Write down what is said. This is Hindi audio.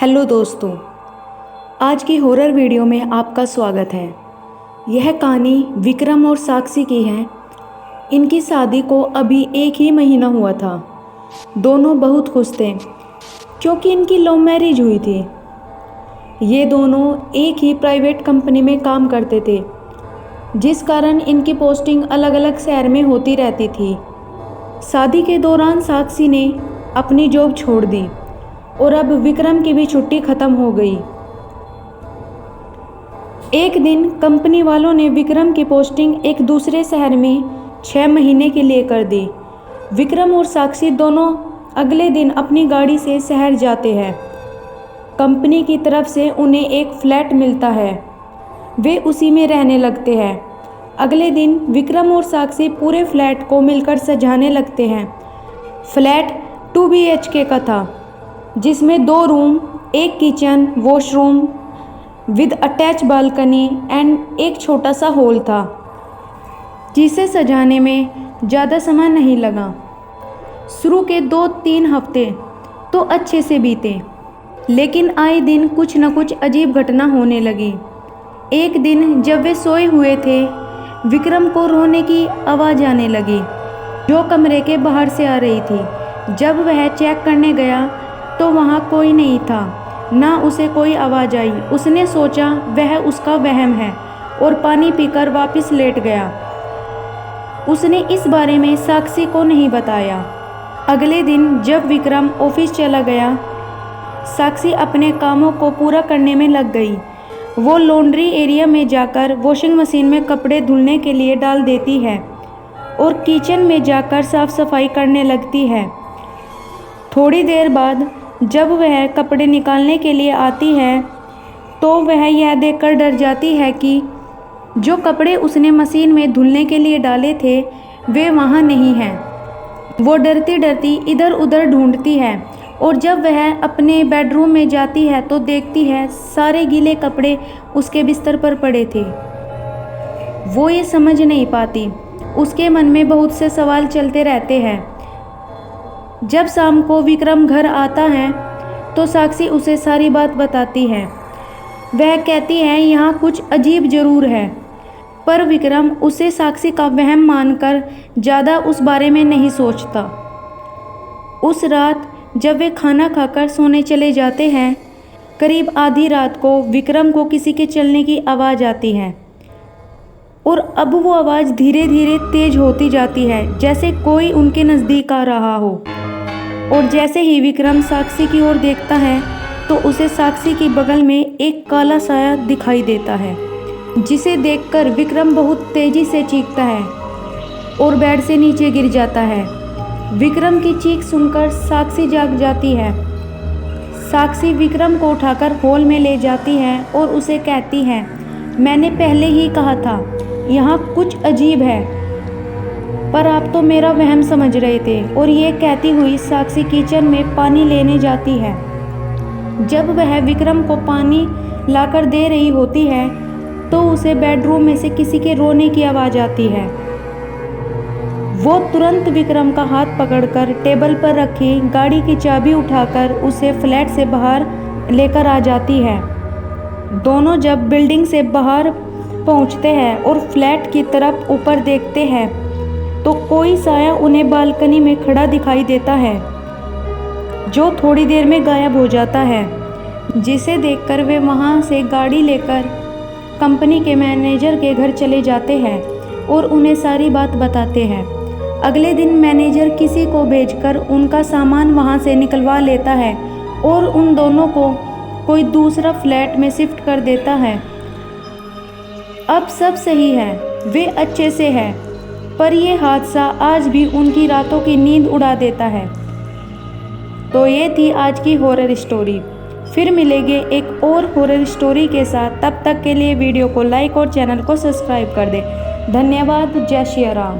हेलो दोस्तों, आज की हॉरर वीडियो में आपका स्वागत है। यह कहानी विक्रम और साक्षी की है। इनकी शादी को अभी 1 ही महीना हुआ था। दोनों बहुत खुश थे क्योंकि इनकी लव मैरिज हुई थी। ये दोनों एक ही प्राइवेट कंपनी में काम करते थे, जिस कारण इनकी पोस्टिंग अलग अलग शहर में होती रहती थी। शादी के दौरान साक्षी ने अपनी जॉब छोड़ दी और अब विक्रम की भी छुट्टी खत्म हो गई। एक दिन कंपनी वालों ने विक्रम की पोस्टिंग एक दूसरे शहर में 6 महीने के लिए कर दी। विक्रम और साक्षी दोनों अगले दिन अपनी गाड़ी से शहर जाते हैं। कंपनी की तरफ से उन्हें एक फ्लैट मिलता है, वे उसी में रहने लगते हैं। अगले दिन विक्रम और साक्षी पूरे फ्लैट को मिलकर सजाने लगते हैं। फ्लैट 2 BHK का था, जिसमें 2 रूम, एक kitchen, washroom with attach balcony and एक छोटा सा हॉल था, जिसे सजाने में ज़्यादा समय नहीं लगा। शुरू के 2-3 हफ्ते तो अच्छे से बीते, लेकिन आए दिन कुछ न कुछ अजीब घटना होने लगी। एक दिन जब वे सोए हुए थे, विक्रम को रोने की आवाज़ आने लगी, जो कमरे के बाहर से आ रही थी। जब वह चेक करने गया तो वहाँ कोई नहीं था, ना उसे कोई आवाज़ आई। उसने सोचा वह उसका वहम है और पानी पीकर वापस लेट गया। उसने इस बारे में साक्षी को नहीं बताया। अगले दिन जब विक्रम ऑफिस चला गया, साक्षी अपने कामों को पूरा करने में लग गई। वो लॉन्ड्री एरिया में जाकर वॉशिंग मशीन में कपड़े धुलने के लिए डाल देती है और किचन में जाकर साफ सफाई करने लगती है। थोड़ी देर बाद जब वह कपड़े निकालने के लिए आती है तो वह यह देखकर डर जाती है कि जो कपड़े उसने मशीन में धुलने के लिए डाले थे वे वहाँ नहीं हैं। वो डरती डरती इधर उधर ढूंढती है और जब वह अपने बेडरूम में जाती है तो देखती है सारे गीले कपड़े उसके बिस्तर पर पड़े थे। वो ये समझ नहीं पाती, उसके मन में बहुत से सवाल चलते रहते हैं। जब शाम को विक्रम घर आता है तो साक्षी उसे सारी बात बताती है। वह कहती है यहाँ कुछ अजीब ज़रूर है, पर विक्रम उसे साक्षी का वहम मानकर ज़्यादा उस बारे में नहीं सोचता। उस रात जब वे खाना खाकर सोने चले जाते हैं, करीब आधी रात को विक्रम को किसी के चलने की आवाज़ आती है और अब वो आवाज़ धीरे धीरे तेज होती जाती है, जैसे कोई उनके नज़दीक आ रहा हो। और जैसे ही विक्रम साक्षी की ओर देखता है तो उसे साक्षी की बगल में एक काला साया दिखाई देता है, जिसे देखकर विक्रम बहुत तेजी से चीखता है और बेड से नीचे गिर जाता है। विक्रम की चीख सुनकर साक्षी जाग जाती है। साक्षी विक्रम को उठाकर हॉल में ले जाती है और उसे कहती है, मैंने पहले ही कहा था यहाँ कुछ अजीब है, पर आप तो मेरा वहम समझ रहे थे। और ये कहती हुई साक्षी किचन में पानी लेने जाती है। जब वह विक्रम को पानी लाकर दे रही होती है तो उसे बेडरूम में से किसी के रोने की आवाज़ आती है। वो तुरंत विक्रम का हाथ पकड़कर टेबल पर रखी गाड़ी की चाबी उठाकर उसे फ्लैट से बाहर लेकर आ जाती है। दोनों जब बिल्डिंग से बाहर पहुंचते हैं और फ्लैट की तरफ ऊपर देखते हैं तो कोई साया उन्हें बालकनी में खड़ा दिखाई देता है, जो थोड़ी देर में गायब हो जाता है। जिसे देखकर वे वहां से गाड़ी लेकर कंपनी के मैनेजर के घर चले जाते हैं और उन्हें सारी बात बताते हैं। अगले दिन मैनेजर किसी को भेजकर उनका सामान वहां से निकलवा लेता है और उन दोनों को कोई दूसरा फ्लैट में शिफ्ट कर देता है। अब सब सही है, वे अच्छे से हैं, पर यह हादसा आज भी उनकी रातों की नींद उड़ा देता है। तो ये थी आज की हॉरर स्टोरी। फिर मिलेंगे एक और हॉरर स्टोरी के साथ। तब तक के लिए वीडियो को लाइक और चैनल को सब्सक्राइब कर दें। धन्यवाद। जय श्री राम।